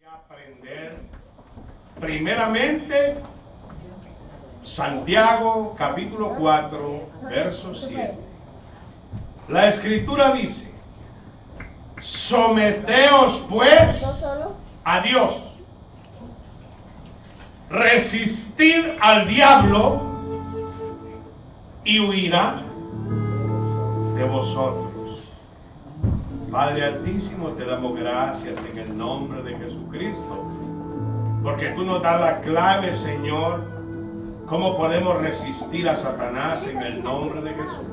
Aprender primeramente Santiago capítulo 4 verso 7. La escritura dice: someteos pues a Dios, resistid al diablo y huirá de vosotros. Padre Altísimo, te damos gracias en el nombre de Jesucristo, porque tú nos das la clave, Señor, cómo podemos resistir a Satanás en el nombre de Jesús.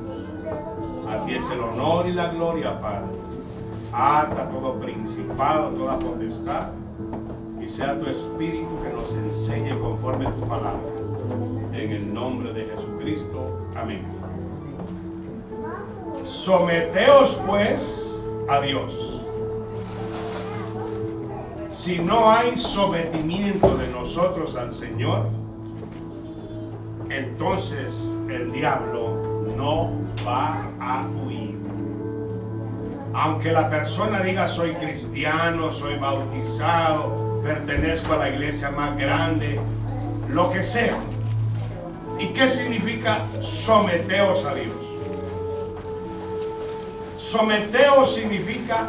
A ti es el honor y la gloria, Padre. Ata todo principado, toda potestad, y sea tu Espíritu que nos enseñe conforme a tu palabra. En el nombre de Jesucristo. Amén. Someteos pues a Dios. Si no hay sometimiento de nosotros al Señor, entonces el diablo no va a huir. Aunque la persona diga: soy cristiano, soy bautizado, pertenezco a la iglesia más grande, lo que sea. ¿Y qué significa someteos a Dios? Someteos significa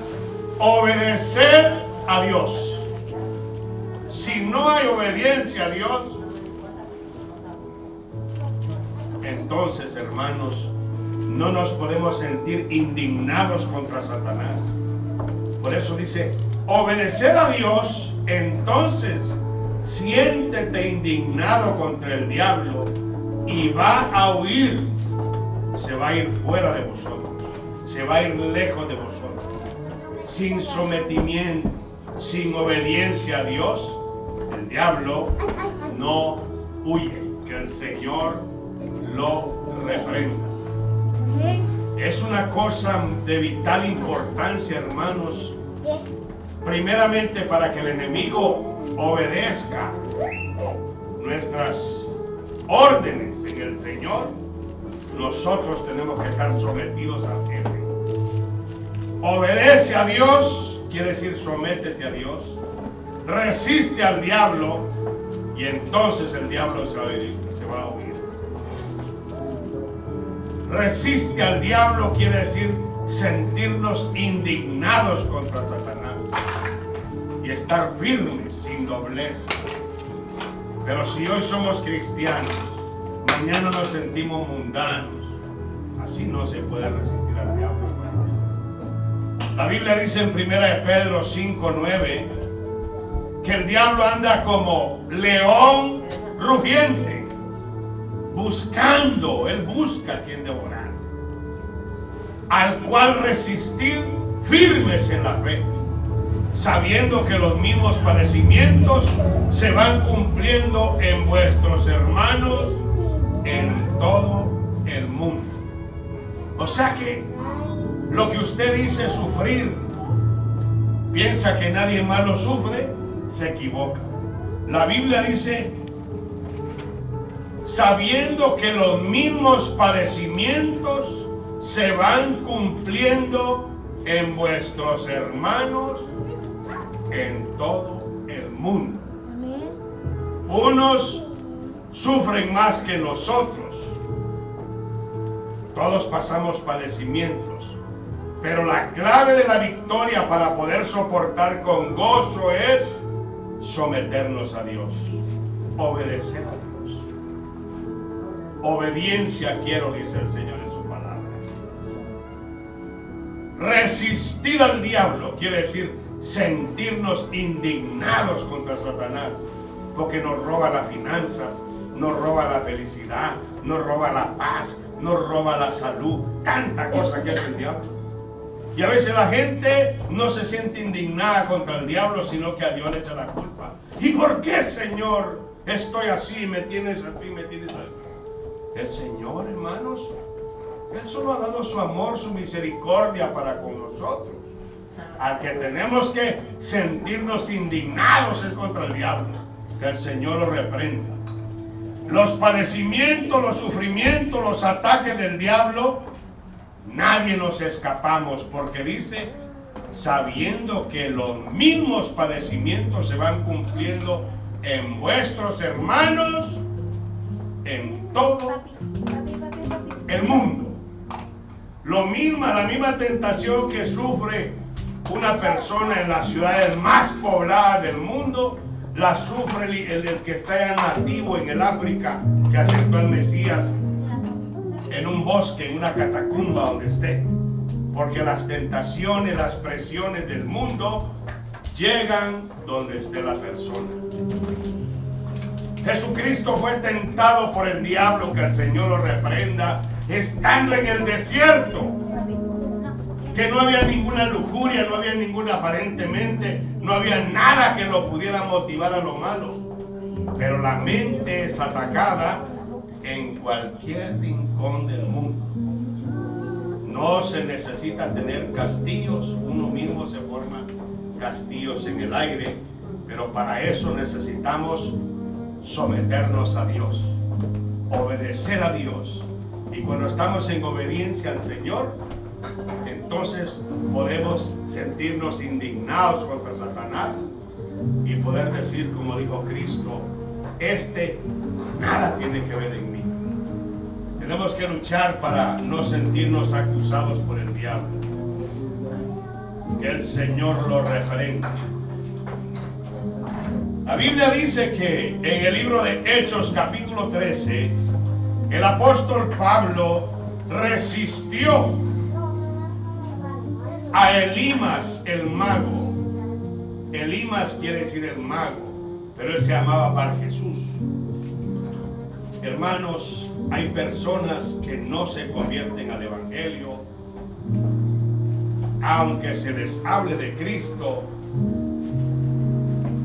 obedecer a Dios. Si no hay obediencia a Dios, entonces, hermanos, no nos podemos sentir indignados contra Satanás. Por eso dice: obedecer a Dios, entonces siéntete indignado contra el diablo y va a huir. Se va a ir fuera de vosotros. Se va a ir lejos de vosotros. Sin sometimiento, sin obediencia a Dios, el diablo no huye. Que el Señor lo reprenda. Es una cosa de vital importancia, hermanos, primeramente para que el enemigo obedezca nuestras órdenes en el Señor. Nosotros tenemos que estar sometidos al jefe. Obedece a Dios, quiere decir sométete a Dios. Resiste al diablo y entonces el diablo se va a huir. Resiste al diablo quiere decir sentirnos indignados contra Satanás y estar firmes, sin doblez. Pero si hoy somos cristianos, mañana nos sentimos mundanos, así no se puede resistir al diablo, hermanos. La Biblia dice en 1 Pedro 5:9 que el diablo anda como león rugiente, buscando, él busca a quien devorar, al cual resistir firmes en la fe, sabiendo que los mismos padecimientos se van cumpliendo en vuestros hermanos en todo el mundo. O sea que lo que usted dice sufrir, piensa que nadie más lo sufre, se equivoca. La Biblia dice: sabiendo que los mismos padecimientos se van cumpliendo en vuestros hermanos en todo el mundo. Unos sufren más que nosotros. Todos pasamos padecimientos, pero la clave de la victoria para poder soportar con gozo es someternos a Dios, obedecer a Dios. Obediencia quiero, dice el Señor en su palabra. Resistir al diablo quiere decir sentirnos indignados contra Satanás, porque nos roba las finanzas, nos roba la felicidad, nos roba la paz, nos roba la salud, tanta cosa que hace el diablo. Y a veces la gente no se siente indignada contra el diablo, sino que a Dios le echa la culpa. ¿Y por qué, Señor, estoy así, me tienes así, me tienes así? El Señor, hermanos, Él solo ha dado su amor, su misericordia para con nosotros. Al que tenemos que sentirnos indignados es contra el diablo. Que el Señor lo reprenda. Los padecimientos, los sufrimientos, los ataques del diablo, nadie nos escapamos, porque dice sabiendo que los mismos padecimientos se van cumpliendo en vuestros hermanos en todo el mundo. La misma tentación que sufre una persona en las ciudades más pobladas del mundo, la sufre el que está ya nativo en el África, que aceptó al Mesías en un bosque, en una catacumba donde esté. Porque las tentaciones, las presiones del mundo llegan donde esté la persona. Jesucristo fue tentado por el diablo, que el Señor lo reprenda, estando en el desierto, que no había ninguna lujuria, no había ninguna, aparentemente, no había nada que lo pudiera motivar a lo malo. Pero la mente es atacada en cualquier rincón del mundo. No se necesita tener castillos, uno mismo se forma castillos en el aire, pero para eso necesitamos someternos a Dios, obedecer a Dios. Y cuando estamos en obediencia al Señor, entonces podemos sentirnos indignados contra Satanás y poder decir, como dijo Cristo, nada tiene que ver en mí. Tenemos que luchar para no sentirnos acusados por el diablo. Que el Señor lo reprenda. La Biblia dice que en el libro de Hechos capítulo 13, el apóstol Pablo resistió a Elimas el mago. Elimas quiere decir el mago, pero él se llamaba Bar Jesús. Hermanos, hay personas que no se convierten al Evangelio, aunque se les hable de Cristo.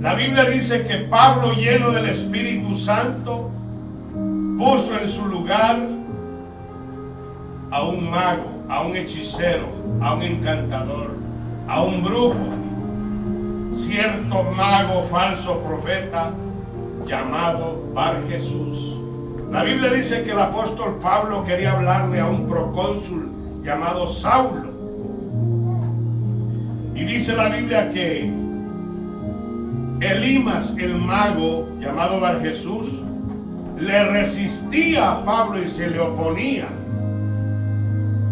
La Biblia dice que Pablo, lleno del Espíritu Santo, puso en su lugar a un mago, a un hechicero, a un encantador, a un brujo, cierto mago falso profeta llamado Bar Jesús. La Biblia dice que el apóstol Pablo quería hablarle a un procónsul llamado Saulo. Y dice la Biblia que Elimas, el mago llamado Bar Jesús, le resistía a Pablo y se le oponía.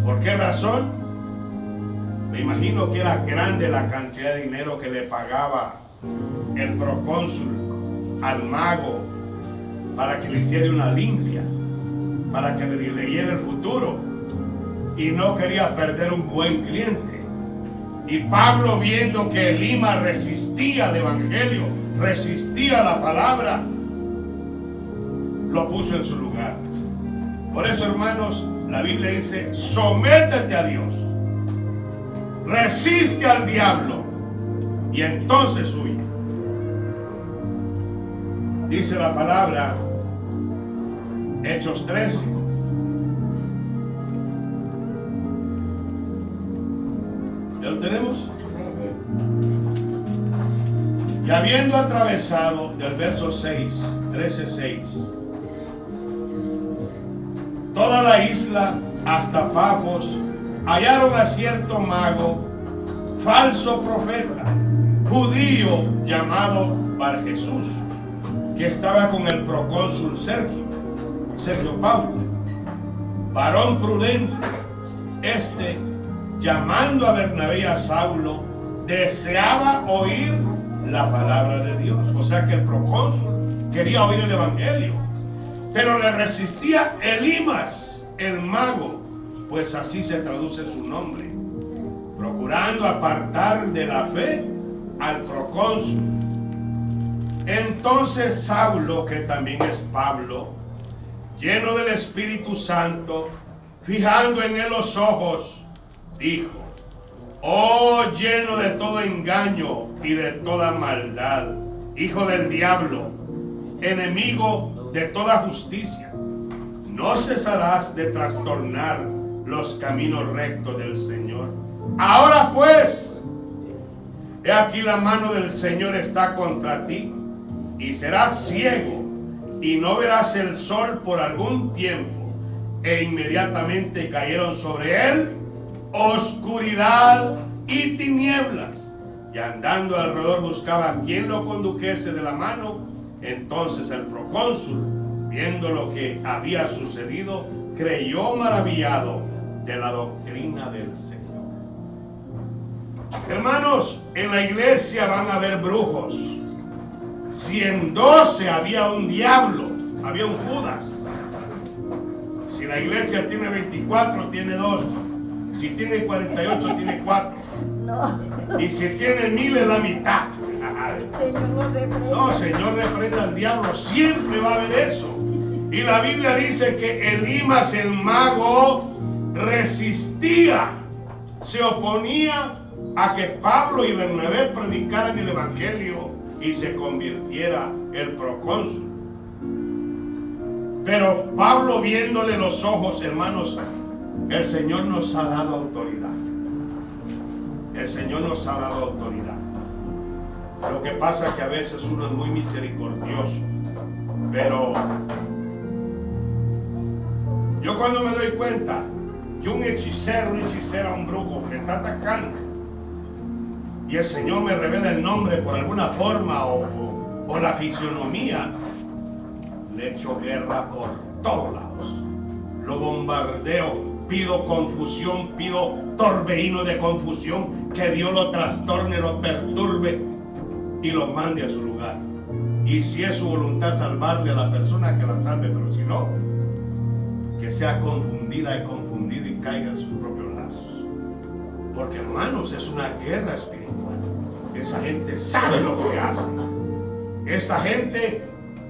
¿Por qué razón? Me imagino que era grande la cantidad de dinero que le pagaba el procónsul al mago para que le hiciera una limpia, para que le leyera el futuro, y no quería perder un buen cliente. Y Pablo, viendo que Elimas resistía al evangelio, resistía a la palabra, lo puso en su lugar. Por eso, hermanos, la Biblia dice: sométete a Dios, resiste al diablo y entonces huye. Dice la palabra, Hechos 13. ¿Ya lo tenemos? Y habiendo atravesado, del verso 6, 13:6, toda la isla hasta Pafos, hallaron a cierto mago, falso profeta, judío, llamado Bar Jesús, que estaba con el procónsul Sergio Paulo, varón prudente. Llamando a Bernabé y a Saulo, deseaba oír la palabra de Dios. O sea que el procónsul quería oír el evangelio, pero le resistía Elimas, el mago, pues así se traduce su nombre, procurando apartar de la fe al procónsul. Entonces Saulo, que también es Pablo, lleno del Espíritu Santo, fijando en él los ojos, dijo: oh, lleno de todo engaño y de toda maldad, hijo del diablo, enemigo de toda justicia, ¿no cesarás de trastornar los caminos rectos del Señor? Ahora pues, he aquí la mano del Señor está contra ti, y serás ciego, y no verás el sol por algún tiempo. E inmediatamente cayeron sobre él oscuridad y tinieblas. Y andando alrededor buscaba a quien lo condujese de la mano. Entonces el procónsul, viendo lo que había sucedido, creyó maravillado de la doctrina del Señor. Hermanos, en la iglesia van a haber brujos. Si en 12 había un diablo, había un Judas. Si la iglesia tiene 24, tiene 2. Si tiene 48, tiene 4. No. Y si tiene 1000, es la mitad. Señor lo reprenda. No, Señor reprenda al diablo. Siempre va a haber eso. Y la Biblia dice que Elimas el mago resistía, se oponía a que Pablo y Bernabé predicaran el evangelio y se convirtiera el procónsul. Pero Pablo, viéndole los ojos, hermanos, el Señor nos ha dado autoridad. El Señor nos ha dado autoridad. Lo que pasa es que a veces uno es muy misericordioso. Pero yo cuando me doy cuenta que un hechicero, una hechicera, un brujo me está atacando y el Señor me revela el nombre por alguna forma o la fisionomía, le echo guerra por todos lados. Lo bombardeo, pido confusión, pido torbellino de confusión, que Dios lo trastorne, lo perturbe y lo mande a su lugar. Y si es su voluntad salvarle a la persona, que la salve, pero si no, que sea confundida y confundido y caiga en sus propios lazos. Porque, hermanos, es una guerra espiritual. Esa gente sabe lo que hace. Esta gente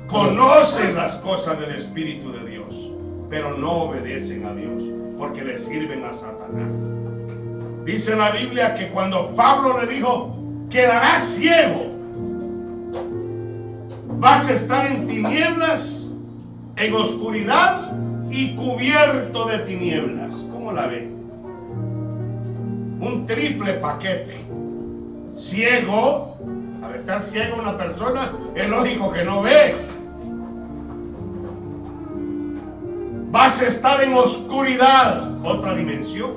conoce las cosas del Espíritu de Dios, pero no obedecen a Dios porque le sirven a Satanás. Dice la Biblia que cuando Pablo le dijo, quedarás ciego, vas a estar en tinieblas, en oscuridad y cubierto de tinieblas. ¿Cómo la ve? Un triple paquete. Ciego, al estar ciego una persona, es lógico que no ve. Vas a estar en oscuridad, otra dimensión,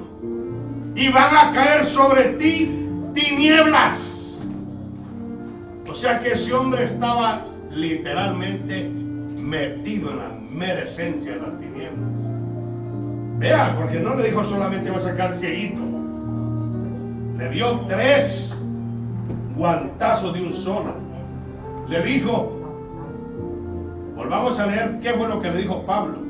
y van a caer sobre ti tinieblas. O sea que ese hombre estaba literalmente metido en la mera esencia de las tinieblas. Vea, porque no le dijo solamente va a sacar cieguito, le dio 3 guantazos de un solo. Le dijo, volvamos a leer qué fue lo que le dijo Pablo.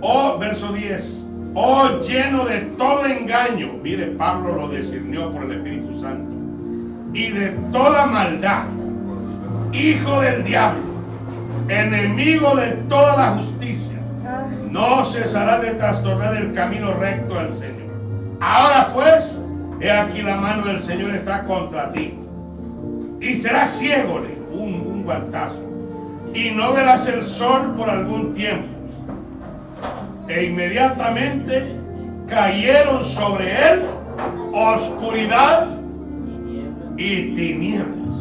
Oh, verso 10, oh, lleno de todo engaño. Mire, Pablo lo discernió por el Espíritu Santo. Y de toda maldad, hijo del diablo, enemigo de toda la justicia, no cesará de trastornar el camino recto del Señor. Ahora pues, he aquí la mano del Señor está contra ti, y serás ciego, un guantazo, y no verás el sol por algún tiempo. E inmediatamente cayeron sobre él oscuridad y tinieblas.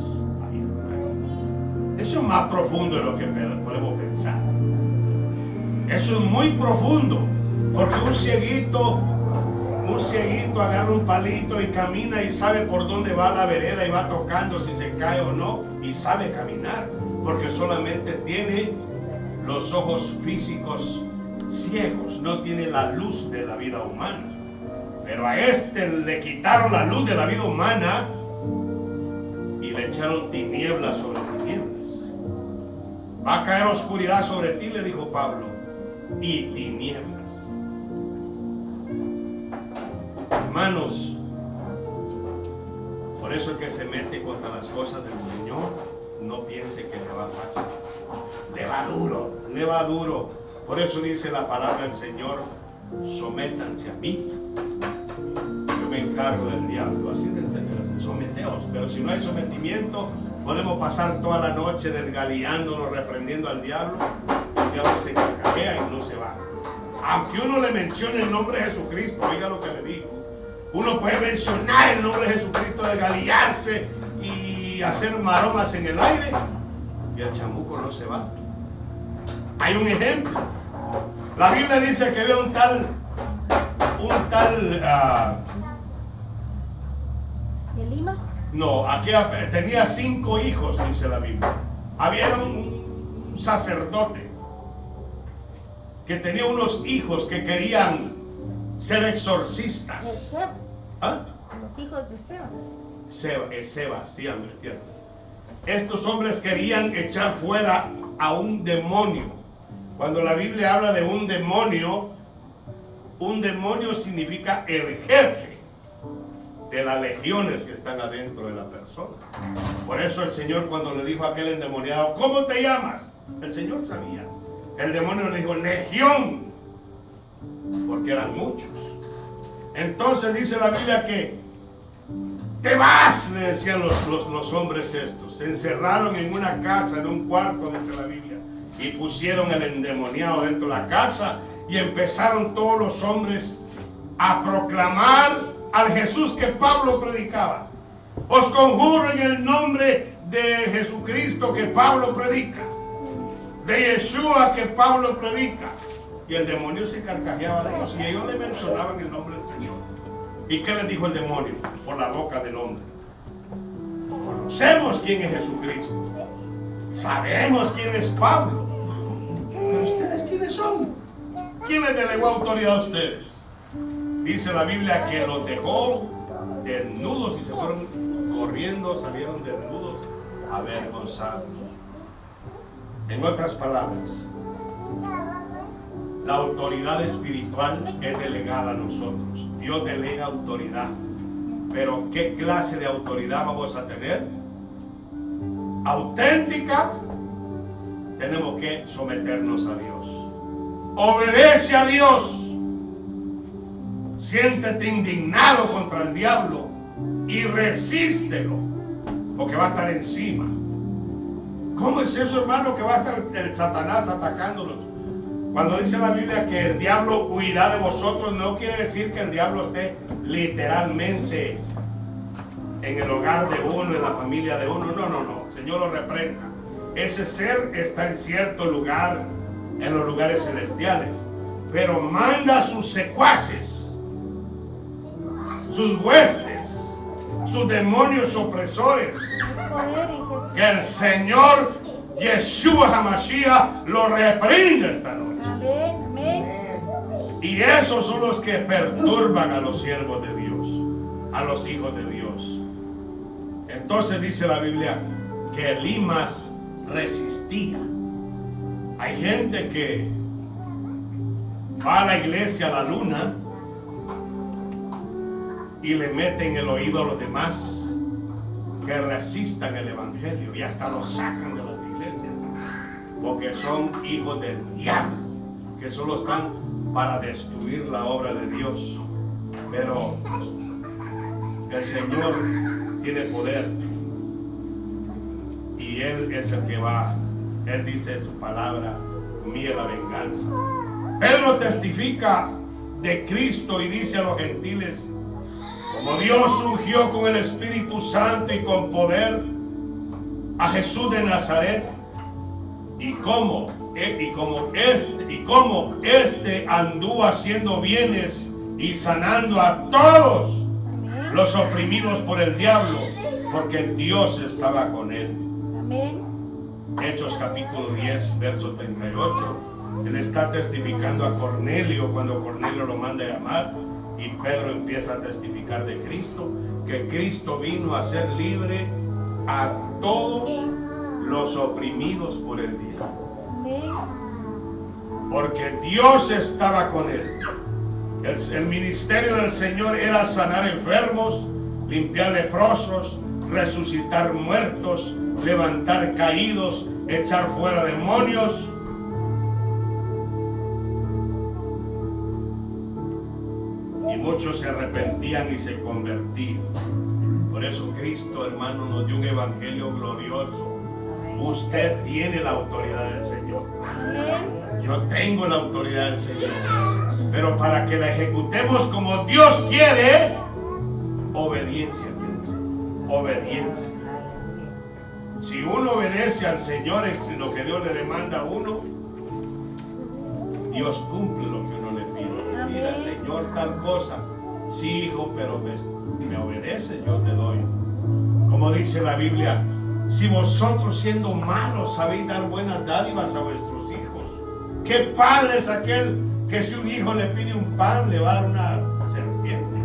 Eso es más profundo de lo que podemos pensar. Eso es muy profundo, porque un cieguito agarra un palito y camina y sabe por dónde va la vereda y va tocando si se cae o no, y sabe caminar, porque solamente tiene los ojos físicos ciegos, no tiene la luz de la vida humana. Pero a este le quitaron la luz de la vida humana y le echaron tinieblas sobre tinieblas. Va a caer oscuridad sobre ti, le dijo Pablo, y tinieblas. Hermanos, por eso el que se mete contra las cosas del Señor, no piense que le va fácil. Le va duro. Por eso dice la palabra del Señor, sométanse a mí, yo me encargo del diablo. Así de entenderse, someteos. Pero si no hay sometimiento, podemos pasar toda la noche desgaleándonos, reprendiendo al diablo. El diablo se carcajea y no se va. Aunque uno le mencione el nombre de Jesucristo, oiga lo que le digo. Uno puede mencionar el nombre de Jesucristo, desgalearse y hacer maromas en el aire, y el chamuco no se va. Hay un ejemplo. La Biblia dice que había un tal Elimas? No, aquí tenía 5 hijos, dice la Biblia. Había un sacerdote que tenía unos hijos que querían ser exorcistas. Sebas. ¿Ah? Los hijos de Sebas. Sebas, sí, hombre, cierto. Estos hombres querían echar fuera a un demonio. Cuando la Biblia habla de un demonio significa el jefe de las legiones que están adentro de la persona. Por eso el Señor, cuando le dijo a aquel endemoniado, ¿cómo te llamas? El Señor sabía. El demonio le dijo, legión, porque eran muchos. Entonces dice la Biblia que te vas, le decían los hombres estos. Se encerraron en una casa, en un cuarto, dice la Biblia, y pusieron el endemoniado dentro de la casa, y empezaron todos los hombres a proclamar al Jesús que Pablo predicaba. Os conjuro en el nombre de Jesucristo que Pablo predica, de Yeshua que Pablo predica. Y el demonio se carcajeaba de ellos, y ellos le mencionaban el nombre del Señor. ¿Y qué les dijo el demonio? Por la boca del hombre. Conocemos quién es Jesucristo. Sabemos quién es Pablo. ¿Pero ustedes quiénes son? ¿Quién les delegó autoridad a ustedes? Dice la Biblia que los dejó desnudos y se fueron corriendo, salieron desnudos, avergonzados. En otras palabras, la autoridad espiritual es delegada a nosotros. Dios delega autoridad. Pero ¿qué clase de autoridad vamos a tener? Auténtica. Tenemos que someternos a Dios. Obedece a Dios. Siéntete indignado contra el diablo y resístelo, porque va a estar encima. ¿Cómo es eso, hermano, que va a estar el Satanás atacándonos? Cuando dice la Biblia que el diablo huirá de vosotros, no quiere decir que el diablo esté literalmente en el hogar de uno, en la familia de uno. No, no, no. El Señor lo reprenda. Ese ser está en cierto lugar, en los lugares celestiales, pero manda a sus secuaces, sus huestes, sus demonios opresores. Que el Señor Yeshua HaMashiach lo reprende esta noche. Amén, amén. Y esos son los que perturban a los siervos de Dios, a los hijos de Dios. Entonces dice la Biblia que Elimas resistía. Hay gente que va a la iglesia a la luna y le mete en el oído a los demás que resistan el evangelio, y hasta los sacan de las iglesias porque son hijos del diablo, que solo están para destruir la obra de Dios. Pero el Señor tiene poder y Él es el que va. Él dice en su palabra, mía la venganza. Pedro testifica de Cristo y dice a los gentiles, como Dios ungió con el Espíritu Santo y con poder a Jesús de Nazaret, y como este anduvo haciendo bienes y sanando a todos los oprimidos por el diablo, porque Dios estaba con él. Amén. Hechos capítulo 10, verso 38. Él está testificando a Cornelio cuando Cornelio lo manda a llamar, y Pedro empieza a testificar de Cristo, que Cristo vino a ser libre a todos los oprimidos por el diablo. Porque Dios estaba con él. El ministerio del Señor era sanar enfermos, limpiar leprosos, resucitar muertos, levantar caídos, echar fuera demonios. Y muchos se arrepentían y se convertían. Por eso Cristo, hermano, nos dio un evangelio glorioso. Usted tiene la autoridad del Señor. Yo tengo la autoridad del Señor. Pero para que la ejecutemos como Dios quiere, obediencia. Obediencia. Si uno obedece al Señor en lo que Dios le demanda a uno, Dios cumple lo que uno le pide. Mira, Señor, tal cosa. Sí, hijo, pero me obedece, yo te doy Como dice la Biblia, si vosotros siendo malos sabéis dar buenas dádivas a vuestros hijos, ¿qué padre es aquel que si un hijo le pide un pan le va a dar una serpiente?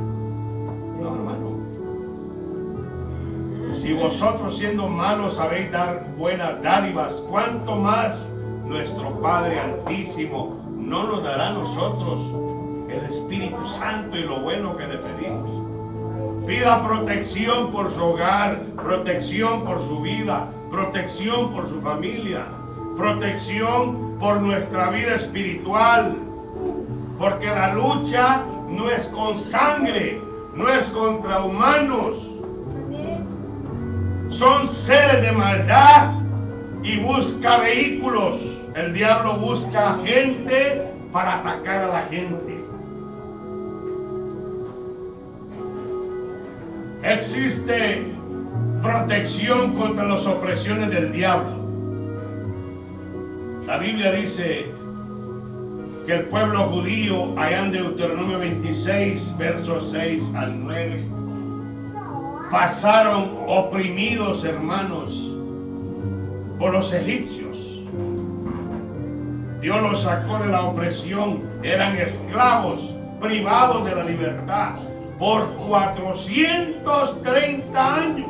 No, hermano. Si vosotros siendo malos sabéis dar buenas dádivas, ¿cuánto más nuestro Padre Altísimo no nos dará a nosotros el Espíritu Santo y lo bueno que le pedimos? Pida protección por su hogar, protección por su vida, protección por su familia, protección por nuestra vida espiritual, porque la lucha no es con sangre, no es contra humanos. Son seres de maldad y busca vehículos. El diablo busca gente para atacar a la gente. Existe protección contra las opresiones del diablo. La Biblia dice que el pueblo judío, allá en Deuteronomio 26, versos 6 al 9, pasaron oprimidos, hermanos, por los egipcios. Dios los sacó de la opresión, eran esclavos, privados de la libertad, por 430 años.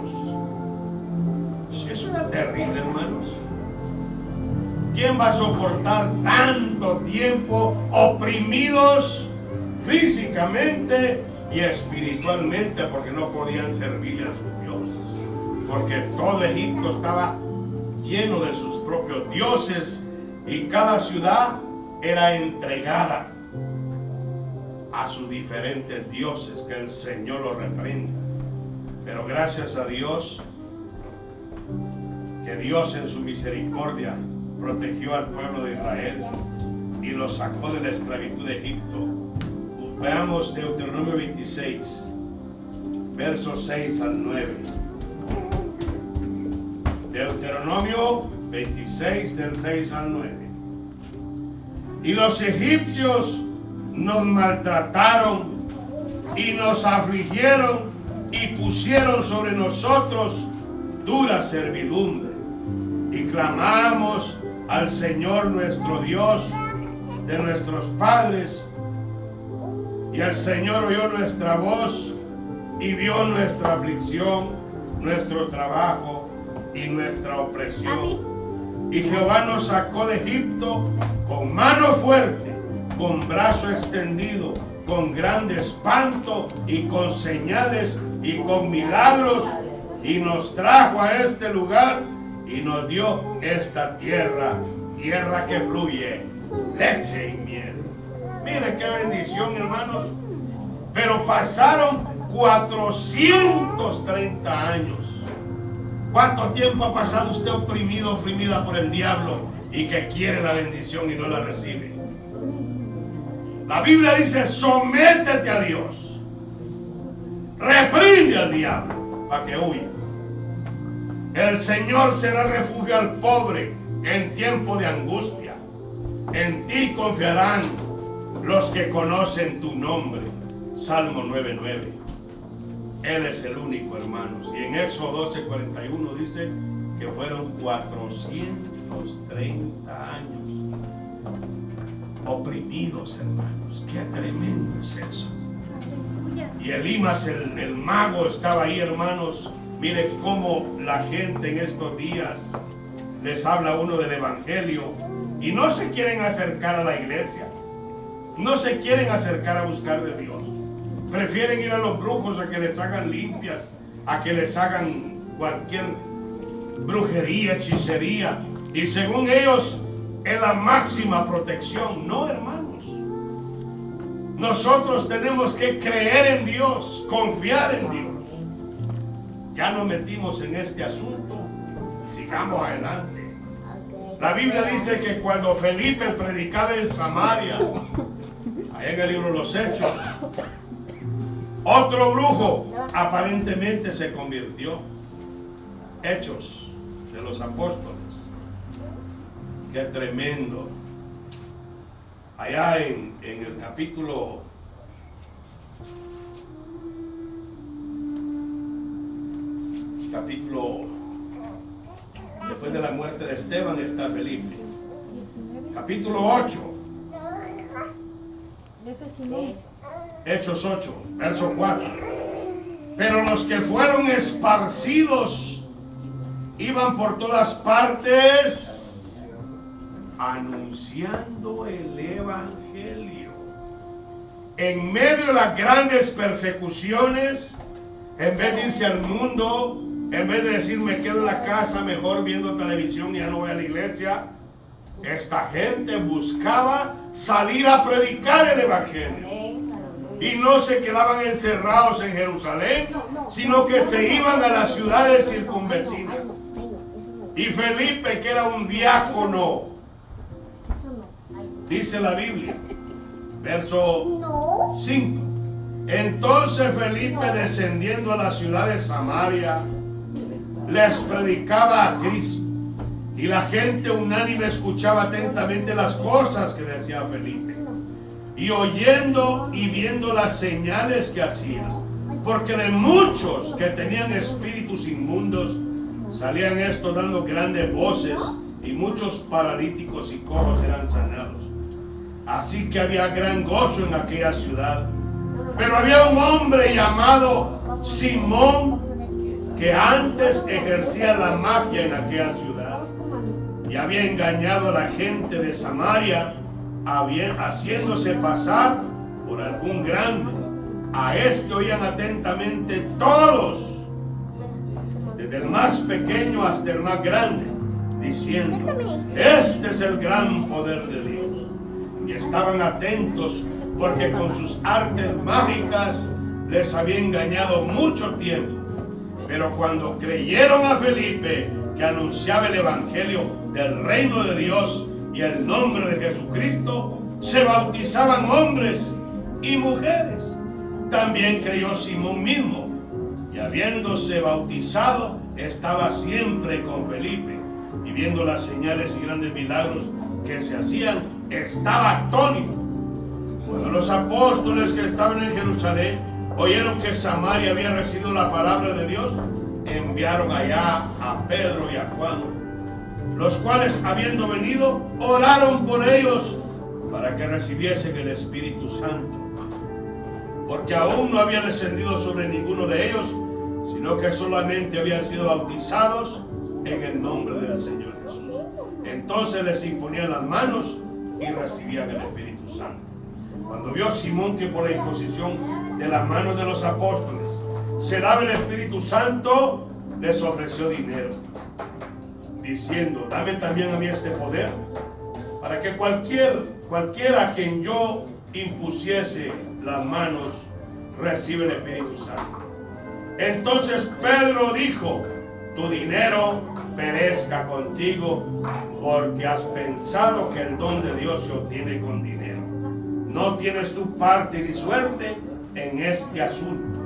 Eso era terrible, hermanos. ¿Quién va a soportar tanto tiempo oprimidos físicamente y espiritualmente, porque no podían servirle a sus dioses? Porque todo Egipto estaba lleno de sus propios dioses y cada ciudad era entregada a sus diferentes dioses, que el Señor los reprenda. Pero gracias a Dios, que Dios en su misericordia protegió al pueblo de Israel y los sacó de la esclavitud de Egipto. Veamos Deuteronomio 26, versos 6 al 9. Deuteronomio 26, del 6 al 9. Y los egipcios nos maltrataron y nos afligieron y pusieron sobre nosotros dura servidumbre. Y clamamos al Señor nuestro Dios de nuestros padres, y el Señor oyó nuestra voz y vio nuestra aflicción, nuestro trabajo y nuestra opresión. Y Jehová nos sacó de Egipto con mano fuerte, con brazo extendido, con grande espanto y con señales y con milagros, y nos trajo a este lugar y nos dio esta tierra, tierra que fluye leche y miel. Mire qué bendición, hermanos. Pero pasaron 430 años. ¿Cuánto tiempo ha pasado usted oprimido, oprimida por el diablo y que quiere la bendición y no la recibe? La Biblia dice: sométete a Dios, reprende al diablo para que huya. El Señor será refugio al pobre en tiempo de angustia. En ti confiarán los que conocen tu nombre. Salmo 9:9. Él es el único, hermanos. Y en Éxodo 12:41 dice que fueron 430 años oprimidos, hermanos. Qué tremendo es eso. Y Elimas, el mago, estaba ahí, hermanos. Mire cómo la gente en estos días les habla uno del evangelio y no se quieren acercar a la iglesia, no se quieren acercar a buscar de Dios. Prefieren ir a los brujos a que les hagan limpias, a que les hagan cualquier brujería, hechicería, y según ellos es la máxima protección. No, hermanos. Nosotros tenemos que creer en Dios, confiar en Dios. Ya nos metimos en este asunto, sigamos adelante. La Biblia dice que cuando Felipe predicaba en Samaria, allá en el libro de los Hechos, otro brujo aparentemente se convirtió. Hechos de los Apóstoles. Qué tremendo. Allá en el capítulo 4, capítulo, después de la muerte de Esteban está Felipe. Capítulo 8. Hechos 8, verso 4. Pero los que fueron esparcidos iban por todas partes anunciando el evangelio. En medio de las grandes persecuciones, en vez de irse al mundo, en vez de decir me quedo en la casa mejor viendo televisión y ya no voy a la iglesia, esta gente buscaba salir a predicar el evangelio. Y no se quedaban encerrados en Jerusalén, sino que se iban a las ciudades circunvecinas. Y Felipe, que era un diácono, dice la Biblia, verso 5. Entonces Felipe, descendiendo a la ciudad de Samaria, les predicaba a Cristo. Y la gente unánime escuchaba atentamente las cosas que decía Felipe. Y oyendo y viendo las señales que hacía, porque de muchos que tenían espíritus inmundos, salían estos dando grandes voces, y muchos paralíticos y cojos eran sanados. Así que había gran gozo en aquella ciudad. Pero había un hombre llamado Simón, que antes ejercía la magia en aquella ciudad, y había engañado a la gente de Samaria, haciéndose pasar por algún grande. A este oían atentamente todos, desde el más pequeño hasta el más grande, diciendo: este es el gran poder de Dios. Y estaban atentos, porque con sus artes mágicas les había engañado mucho tiempo. Pero cuando creyeron a Felipe, que anunciaba el evangelio del reino de Dios y el nombre de Jesucristo, se bautizaban hombres y mujeres. También creyó Simón mismo, y habiéndose bautizado, estaba siempre con Felipe, y viendo las señales y grandes milagros que se hacían, estaba atónito. Cuando los apóstoles que estaban en Jerusalén oyeron que Samaria había recibido la palabra de Dios, enviaron allá a Pedro y a Juan, los cuales, habiendo venido, oraron por ellos para que recibiesen el Espíritu Santo, porque aún no había descendido sobre ninguno de ellos, sino que solamente habían sido bautizados en el nombre del Señor Jesús. Entonces les imponían las manos y recibían el Espíritu Santo. Cuando vio Simón que por la imposición de las manos de los apóstoles se daba el Espíritu Santo, les ofreció dinero, diciendo: dame también a mí este poder, para que cualquiera a quien yo impusiese las manos recibe el Espíritu Santo. Entonces Pedro dijo: tu dinero perezca contigo, porque has pensado que el don de Dios se obtiene con dinero. No tienes tu parte ni suerte en este asunto,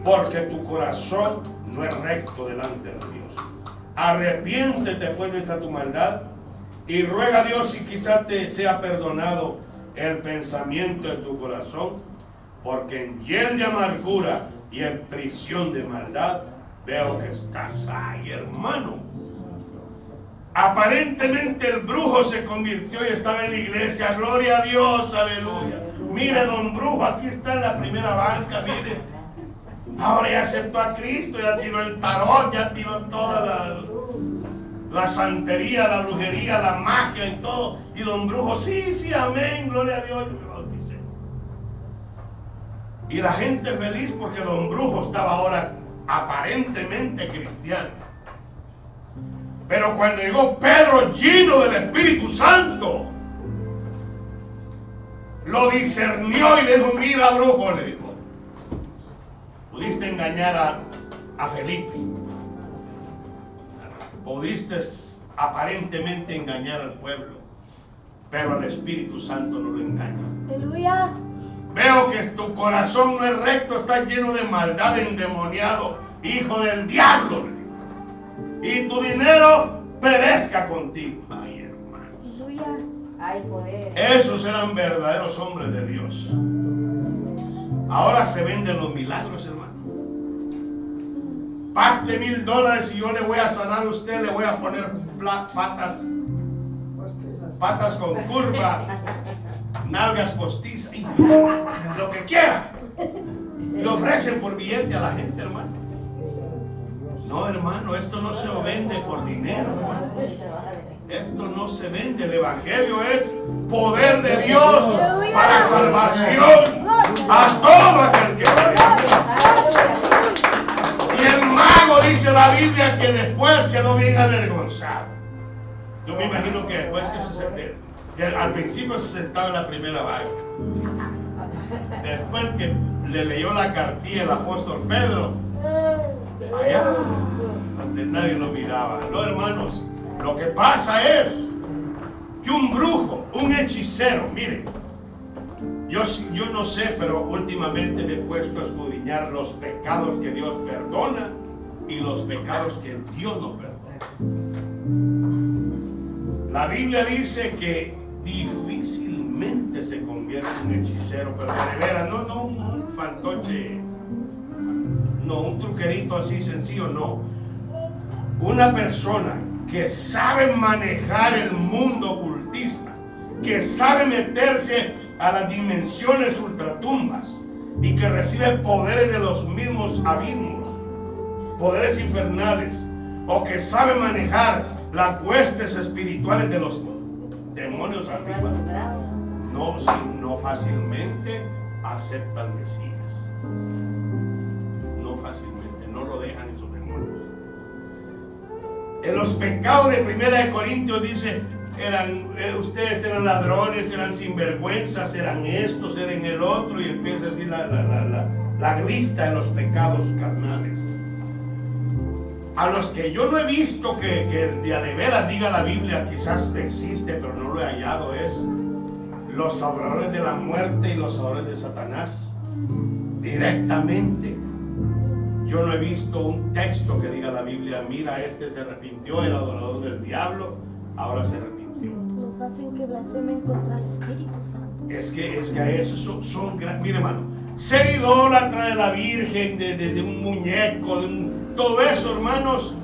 porque tu corazón no es recto delante de Dios. Arrepiéntete pues de esta tu maldad, y ruega a Dios si quizá te sea perdonado el pensamiento de tu corazón, porque en hiel de amargura y en prisión de maldad veo que estás ahí, hermano. Aparentemente el brujo se convirtió y estaba en la iglesia. Gloria a Dios, aleluya. Mire, don brujo, aquí está en la primera banca, mire. Ahora ya aceptó a Cristo, ya tiró el tarot, ya tiró toda la santería, la brujería, la magia y todo. Y don brujo, sí, sí, amén, gloria a Dios, yo me bauticé. Y la gente feliz porque don brujo estaba ahora aparentemente cristiano. Pero cuando llegó Pedro lleno del Espíritu Santo, lo discernió y le dijo: mira, brujo, le dijo, pudiste engañar a Felipe, pudiste aparentemente engañar al pueblo, pero al Espíritu Santo no lo engaña. Aleluya. Veo que tu corazón no es recto, está lleno de maldad, endemoniado, hijo del diablo, y tu dinero perezca contigo. Ay, hermano. Aleluya. Hay poder. Esos eran verdaderos hombres de Dios. Ahora se venden los milagros, hermano. pacte $1000 y yo le voy a sanar a usted, le voy a poner patas con curva, nalgas postizas, lo que quiera. Y lo ofrecen por billete a la gente, hermano. No, hermano, esto no se vende por dinero, hermano. Esto no se vende. El evangelio es poder de Dios para salvación a todo aquel que cree. Y el mago, dice la Biblia, que después quedó bien avergonzado. Yo me imagino que después que al principio se sentaba en la primera banca. Después que le leyó la cartilla el apóstol Pedro, allá donde nadie lo miraba. No, hermanos, lo que pasa es que un brujo, un hechicero, miren, yo no sé, pero últimamente me he puesto a escudriñar los pecados que Dios perdona y los pecados que Dios no perdona. La Biblia dice que difícilmente se convierte en un hechicero, pero de veras, no un fantoche, no un truquerito así sencillo, no. Una persona que sabe manejar el mundo ocultista, que sabe meterse a las dimensiones ultratumbas y que recibe poderes de los mismos abismos, poderes infernales, o que sabe manejar las huestes espirituales de los demonios arriba, no fácilmente acepta al Mesías. No fácilmente, no lo dejan en sus demonios. En los pecados de 1 Corintios dice, ustedes eran ladrones, eran sinvergüenzas, eran estos, eran el otro, y empieza así la lista de los pecados carnales. A los que yo no he visto que de veras diga la Biblia, quizás existe, pero no lo he hallado, es los adoradores de la muerte y los adoradores de Satanás. Directamente, yo no he visto un texto que diga la Biblia, mira, este se arrepintió, el adorador del diablo, ahora se arrepintió. Los hacen que blasfemen contra el Espíritu Santo. Es que a eso son mire, hermano, ser idólatra de la Virgen, de un muñeco, todo eso, hermanos,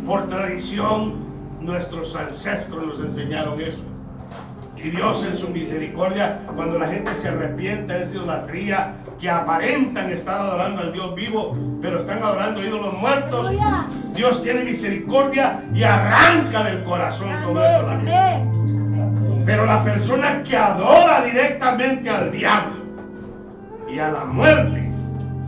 por tradición, nuestros ancestros nos enseñaron eso. Y Dios en su misericordia, cuando la gente se arrepiente de esa idolatría, que aparentan estar adorando al Dios vivo, pero están adorando ídolos muertos, Dios tiene misericordia y arranca del corazón todo eso. Pero la persona que adora directamente al diablo y a la muerte,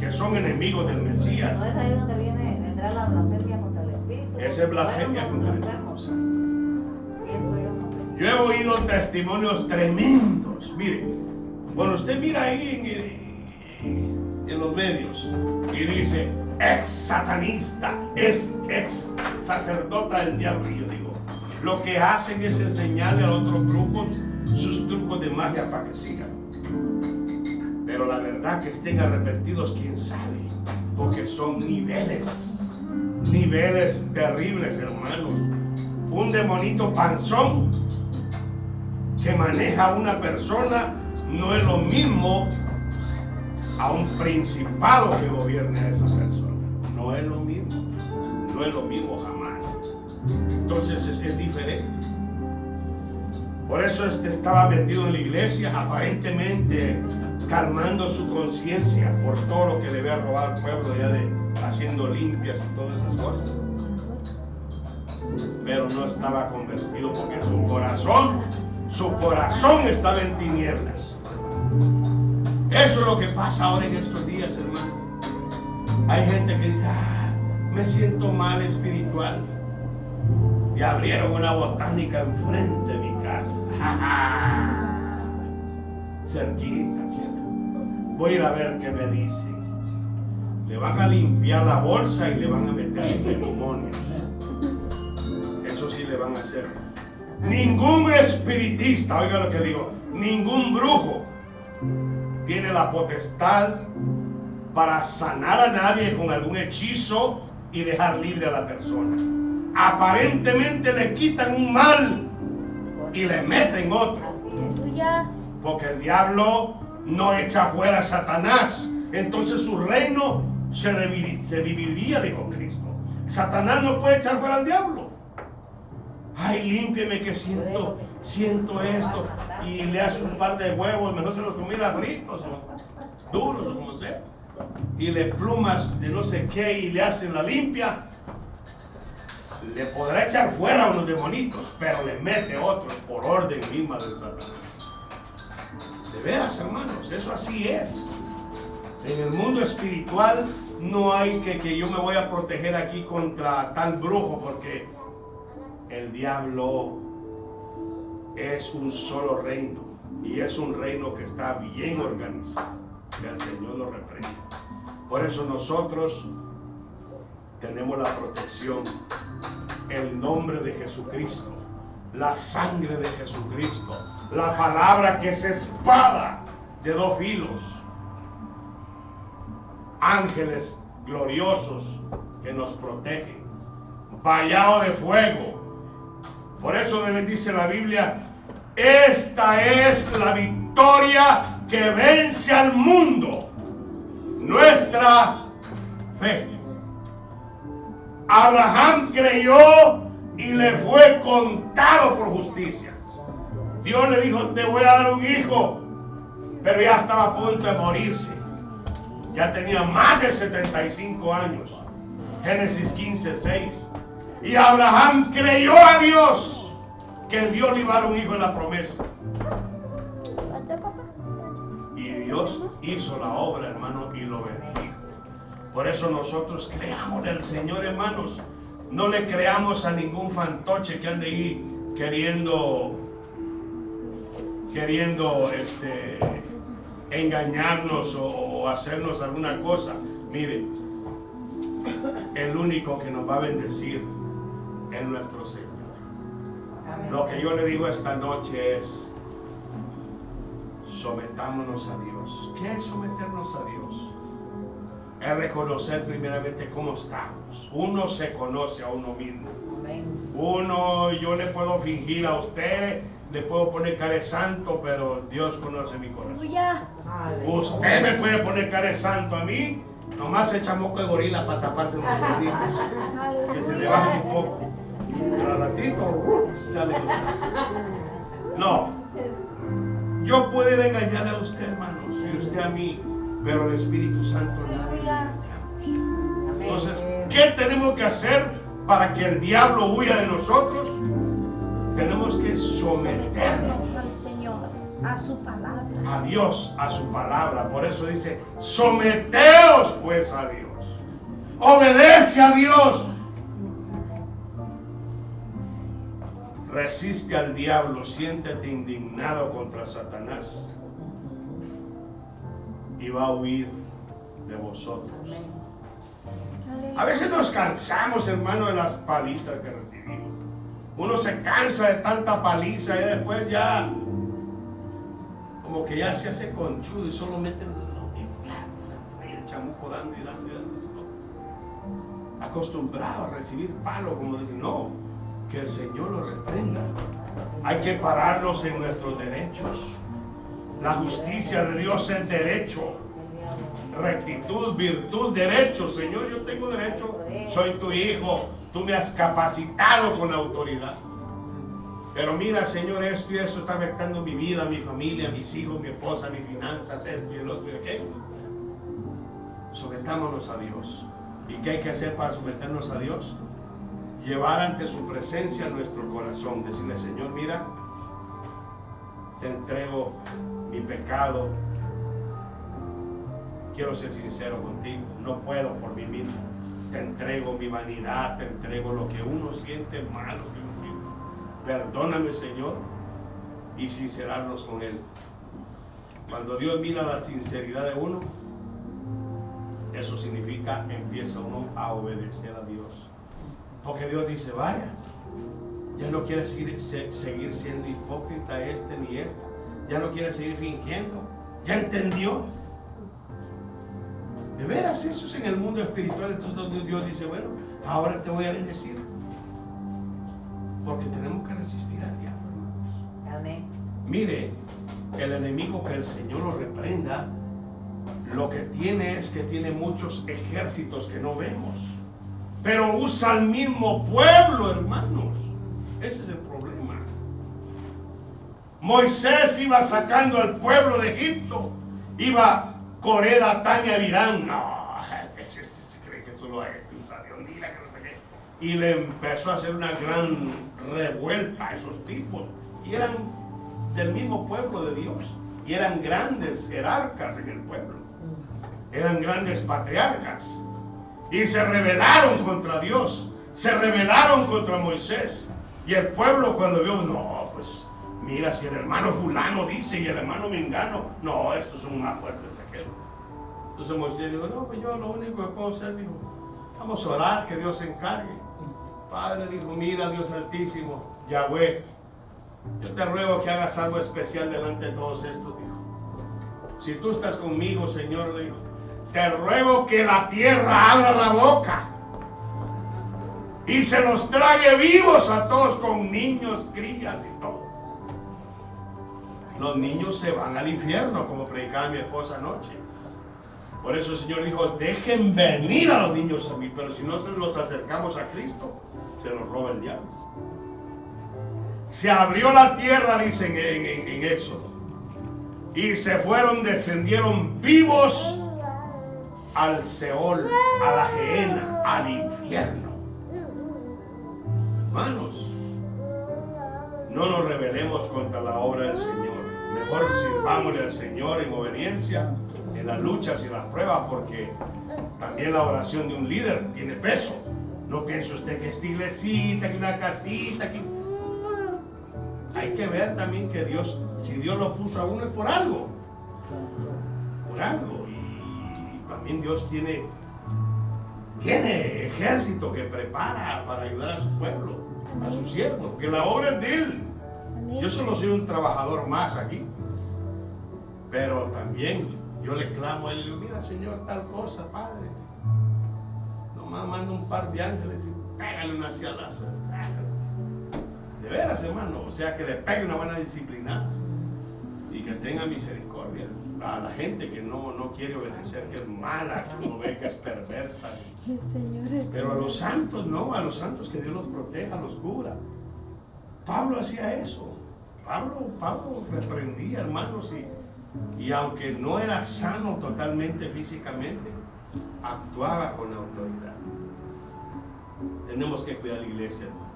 que son enemigos del Mesías, no es ahí donde viene, vendrá la blasfemia contra el Espíritu. Esa es blasfemia contra el Espíritu. Yo he oído testimonios tremendos. Mire, cuando usted mira ahí en los medios y dice ex satanista, ex sacerdota del diablo, y yo digo, lo que hacen es enseñarle a otros grupos sus trucos de magia para que sigan. Pero la verdad que estén arrepentidos, quién sabe, porque son niveles terribles, hermanos. Un demonito panzón que maneja a una persona no es lo mismo a un principado que gobierne a esa persona. No es lo mismo, no es lo mismo jamás. Entonces es diferente. Por eso estaba metido en la iglesia, aparentemente calmando su conciencia por todo lo que le había robado al pueblo, ya haciendo limpias y todas esas cosas. Pero no estaba convertido porque su corazón estaba en tinieblas. Eso es lo que pasa ahora en estos días, hermano. Hay gente que dice, me siento mal espiritual. Y abrieron una botánica enfrente de mi casa. Cerquita. Voy a ir a ver qué me dice. Le van a limpiar la bolsa y le van a meter demonios. Eso sí le van a hacer. Ningún espiritista, oiga lo que digo, ningún brujo tiene la potestad para sanar a nadie con algún hechizo y dejar libre a la persona. Aparentemente le quitan un mal y le meten otro. Porque el diablo no echa fuera a Satanás. Entonces su reino se dividiría, dijo Cristo. Satanás no puede echar fuera al diablo. Ay, límpieme que siento esto. Y le hace un par de huevos, mejor se los comiera fritos o duros o como sea. Y le plumas de no sé qué y le hacen la limpia. Le podrá echar fuera a unos demonitos, pero le mete otros por orden misma del Satanás. De veras, hermanos, eso así es. En el mundo espiritual no hay que yo me voy a proteger aquí contra tal brujo, porque el diablo es un solo reino y es un reino que está bien organizado. Que el Señor lo reprenda. Por eso nosotros tenemos la protección, el nombre de Jesucristo, la sangre de Jesucristo, la palabra que es espada de dos filos, ángeles gloriosos que nos protegen, vallado de fuego. Por eso les dice la Biblia, esta es la victoria que vence al mundo, nuestra fe. Abraham creyó y le fue contado por justicia. Dios le dijo, te voy a dar un hijo, pero ya estaba a punto de morirse. Ya tenía más de 75 años. Génesis 15:6. Y Abraham creyó a Dios, que Dios le iba a dar un hijo en la promesa. Y Dios hizo la obra, hermano, y lo bendijo. Por eso nosotros creamos en el Señor, hermanos. No le creamos a ningún fantoche que ande ahí queriendo engañarnos o hacernos alguna cosa. Miren, el único que nos va a bendecir es nuestro Señor. Lo que yo le digo esta noche es, sometámonos a Dios. ¿Qué es someternos a Dios? Es reconocer primeramente cómo estamos. Uno se conoce a uno mismo. Uno, yo le puedo fingir a usted, le puedo poner cara de santo, pero Dios conoce mi corazón. Usted me puede poner cara de santo a mí, nomás echa moco de gorila para taparse los ojitos, que se le baje un poco. Pero al ratito, sale. No, yo puedo engañar a usted, hermanos, y usted a mí, pero el Espíritu Santo no. Entonces, ¿qué tenemos que hacer para que el diablo huya de nosotros? Tenemos que someternos al Señor, a su palabra, a Dios, a su palabra. Por eso dice, someteos pues a Dios, obedece a Dios, resiste al diablo, siéntete indignado contra Satanás y va a huir de vosotros. A veces nos cansamos, hermano, de las palizas que recibimos. Uno se cansa de tanta paliza y después ya como que ya se hace conchudo y solo meten el chamuco dando y dando y dando. Acostumbrado a recibir palo, como dicen, no, que el Señor lo reprenda. Hay que pararnos en nuestros derechos. La justicia de Dios es derecho, rectitud, virtud, derecho. Señor, yo tengo derecho, soy tu hijo, tú me has capacitado con autoridad. Pero mira, Señor, esto y esto está afectando mi vida, mi familia, mis hijos, mi esposa, mis finanzas, esto y el otro y aquello. Sometámonos a Dios. ¿Y qué hay que hacer para someternos a Dios? Llevar ante su presencia nuestro corazón, decirle, Señor, mira, te entrego mi pecado, quiero ser sincero contigo, no puedo por mí mismo, te entrego mi vanidad, te entrego lo que uno siente malo, perdóname, Señor, y sincerarnos con Él. Cuando Dios mira la sinceridad de uno, eso significa empieza uno a obedecer a Dios. Porque Dios dice, vaya, ya no quiere seguir siendo hipócrita ni esta, ya no quiere seguir fingiendo, ya entendió. De veras, eso es en el mundo espiritual. Entonces Dios dice, bueno, ahora te voy a bendecir. Porque tenemos que resistir al diablo, hermanos. Amén. Mire, el enemigo, que el Señor lo reprenda, Lo que tiene es que tiene muchos ejércitos que no vemos. Pero usa el mismo pueblo, hermanos. Ese es el problema. Moisés iba sacando al pueblo de Egipto. Iba Coré, Datán y Abirán. No, se cree que solo a este usa Dios, mira que no sé qué. Y le empezó a hacer una gran revuelta a esos tipos. Y eran del mismo pueblo de Dios. Y eran grandes jerarcas en el pueblo. Eran grandes patriarcas. Y se rebelaron contra Dios. Se rebelaron contra Moisés. Y el pueblo cuando vio, no, pues mira, si el hermano fulano dice y el hermano mengano, no, estos son más fuertes que aquel. Entonces Moisés dijo, no, pues yo lo único que puedo hacer, dijo, vamos a orar, que Dios se encargue. Padre, dijo, mira, Dios Altísimo, Yahweh, yo te ruego que hagas algo especial delante de todos estos, dijo. Si tú estás conmigo, Señor, le dijo, te ruego que la tierra abra la boca y se los trague vivos a todos, con niños, crías y todo. Los niños se van al infierno, como predicaba mi esposa anoche. Por eso el Señor dijo, dejen venir a los niños a mí, pero si no los acercamos a Cristo, se los roba el diablo. Se abrió la tierra, dicen en Éxodo, y se fueron, descendieron vivos al Seol, a la Gehenna, al infierno. Hermanos, no nos rebelemos contra la obra del Señor. Mejor sirvámosle al Señor en obediencia en las luchas y las pruebas, porque también la oración de un líder tiene peso. No piense usted que esta iglesita, que una casita, que... Hay que ver también que Dios, si Dios lo puso a uno es por algo. Por algo. Y también Dios tiene ejército que prepara para ayudar a su pueblo, a sus siervos, porque la obra es de Él. Yo solo soy un trabajador más aquí, pero también yo le clamo a Él y le digo, mira Señor, tal cosa, Padre, nomás manda un par de ángeles y pégale una cialazo. De veras, hermano, o sea, que le pegue una buena disciplina y que tenga misericordia a la gente que no quiere obedecer, que es mala, que uno ve que es perversa. Pero a los santos no, a los santos que Dios los proteja, los cubra. Pablo hacía eso. Pablo reprendía, hermanos, y aunque no era sano totalmente físicamente, actuaba con autoridad. Tenemos que cuidar la iglesia, hermanos.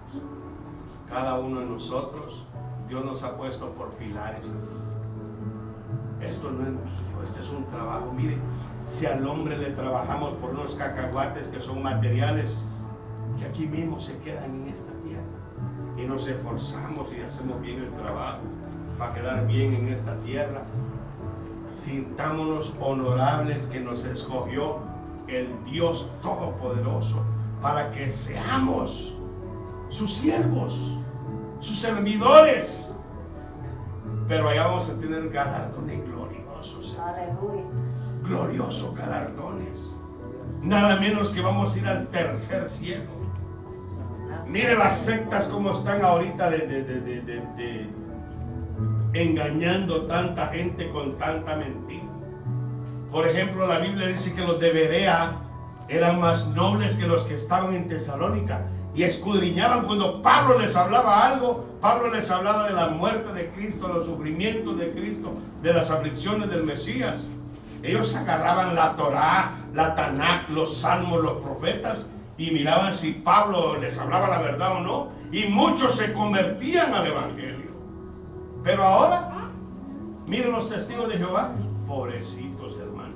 Cada uno de nosotros, Dios nos ha puesto por pilares. Esto no es mío, este es un trabajo. Mire, si al hombre le trabajamos por unos cacahuates que son materiales, que aquí mismo se quedan en esta tierra, y nos esforzamos y hacemos bien el trabajo para quedar bien en esta tierra, sintámonos honorables que nos escogió el Dios Todopoderoso para que seamos sus siervos, sus servidores. Pero allá vamos a tener galardones gloriosos. Aleluya. Gloriosos galardones. Nada menos que vamos a ir al tercer cielo. Mire las sectas como están ahorita engañando tanta gente con tanta mentira. Por ejemplo, la Biblia dice que los de Berea eran más nobles que los que estaban en Tesalónica, y escudriñaban cuando Pablo les hablaba algo. Pablo les hablaba de la muerte de Cristo, de los sufrimientos de Cristo, de las aflicciones del Mesías. Ellos agarraban la Torá, la Tanakh, los salmos, los profetas, y miraban si Pablo les hablaba la verdad o no, y muchos se convertían al Evangelio. Pero ahora, miren los testigos de Jehová, pobrecitos hermanos.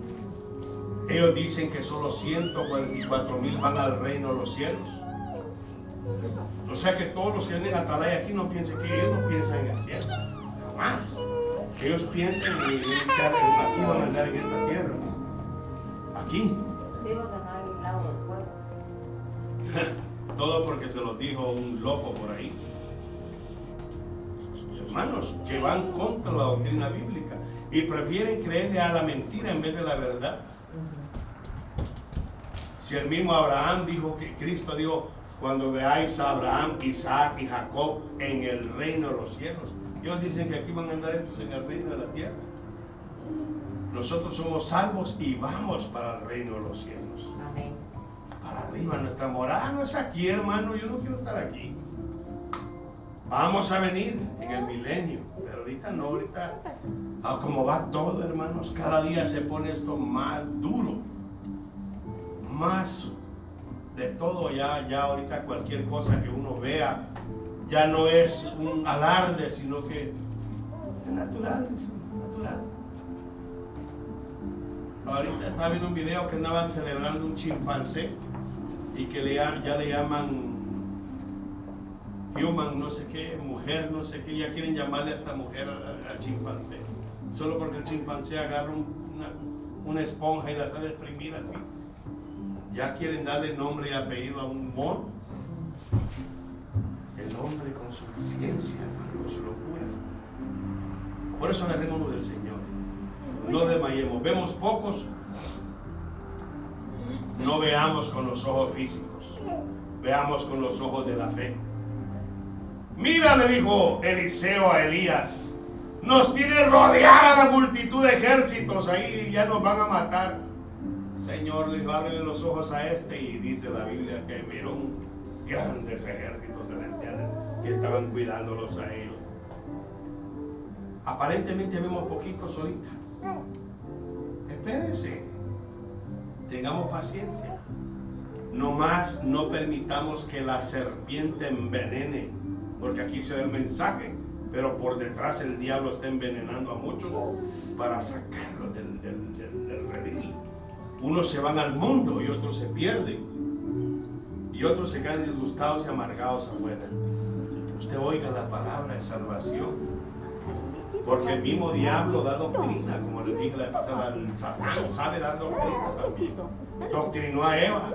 Ellos dicen que solo 144,000 van al reino de los cielos. O sea que todos los que vienen a Atalaya aquí no piensen que ellos no piensan en el cielo, jamás. Ellos piensan en que aquí van a andar en esta tierra, aquí. Digo que no hay lado del fuego. Todo porque se los dijo un loco por ahí. Hermanos, que van contra la doctrina bíblica y prefieren creerle a la mentira en vez de la verdad. Si el mismo Abraham dijo, que Cristo dijo, cuando veáis a Abraham, Isaac y Jacob en el reino de los cielos. Ellos dicen que aquí van a andar estos en el reino de la tierra. Nosotros somos salvos y vamos para el reino de los cielos. Amén. Para arriba, nuestra morada no es aquí, hermano. Yo no quiero estar aquí. Vamos a venir en el milenio, pero ahorita no, ahorita, como va todo, hermanos, cada día se pone esto más duro, más de todo. Ya ahorita cualquier cosa que uno vea ya no es un alarde, sino que es natural, natural. Ahorita estaba viendo un video que andaban celebrando un chimpancé y que ya le llaman human, no sé qué, mujer, no sé qué, ya quieren llamarle a esta mujer al chimpancé, solo porque el chimpancé agarra una esponja y la sabe exprimir así. Ya quieren darle nombre y apellido a un mono. El hombre con su ciencia, con su locura. Por eso agarrémonos del Señor. No desmayemos. Vemos pocos, no veamos con los ojos físicos, veamos con los ojos de la fe. Mira, le dijo Eliseo a Elías, nos tiene rodeada la multitud de ejércitos, ahí ya nos van a matar. Señor, les va a abrir los ojos a este, y dice la Biblia que miró grandes ejércitos celestiales que estaban cuidándolos a ellos. Aparentemente vemos poquitos ahorita. Espérense, tengamos paciencia. Nomás no permitamos que la serpiente envenene, porque aquí se da el mensaje, pero por detrás el diablo está envenenando a muchos para sacarlos del redil. Unos se van al mundo y otros se pierden, y otros se quedan disgustados y amargados afuera. Usted oiga la palabra de salvación, porque el mismo diablo da doctrina, como le dije la vez pasada, el Satán sabe dar doctrina también. Doctrinó a Eva,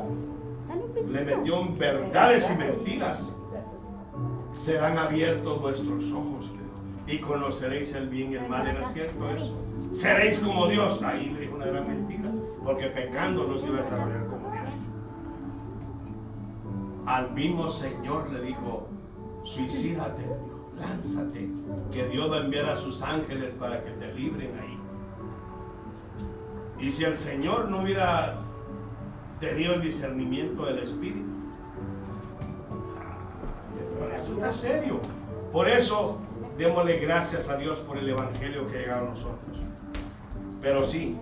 le metió en verdades y mentiras. Serán abiertos vuestros ojos y conoceréis el bien y el mal. ¿Era cierto eso? Seréis como Dios. Ahí le dijo una gran mentira, porque pecando no se iba a desarrollar como Dios. Al mismo Señor le dijo, suicídate, lánzate, que Dios va a enviar a sus ángeles para que te libren ahí. Y si el Señor no hubiera tenido el discernimiento del Espíritu, eso está serio. Por eso démosle gracias a Dios por el Evangelio que ha llegado a nosotros. Pero sí,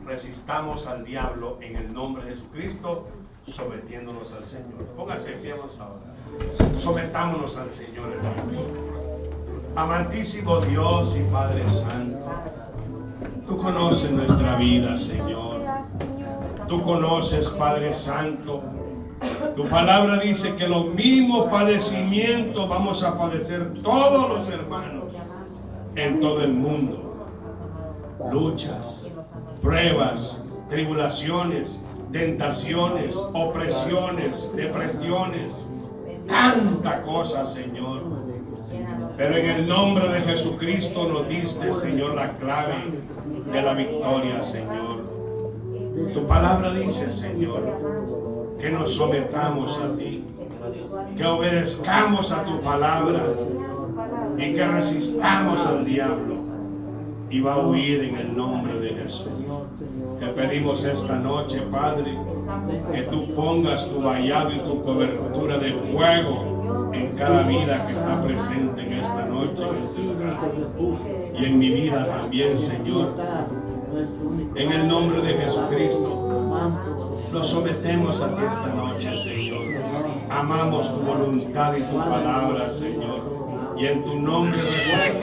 resistamos al diablo en el nombre de Jesucristo, sometiéndonos al Señor. Póngase pie ahora. Sometámonos al Señor, hermano. Amantísimo Dios y Padre Santo, tú conoces nuestra vida, Señor. Tú conoces, Padre Santo. Tu palabra dice que los mismos padecimientos vamos a padecer todos los hermanos en todo el mundo. Luchas, pruebas, tribulaciones, tentaciones, opresiones, depresiones, tanta cosa, Señor. Pero en el nombre de Jesucristo nos diste, Señor, la clave de la victoria, Señor. Tu palabra dice, Señor, que nos sometamos a ti, que obedezcamos a tu palabra y que resistamos al diablo, y va a huir en el nombre de Jesús. Te pedimos esta noche, Padre, que tú pongas tu vallado y tu cobertura de fuego en cada vida que está presente en esta noche, en este lugar, y en mi vida también, Señor. En el nombre de Jesucristo, nos sometemos a ti esta noche, Señor. Amamos tu voluntad y tu palabra, Señor. Y en tu nombre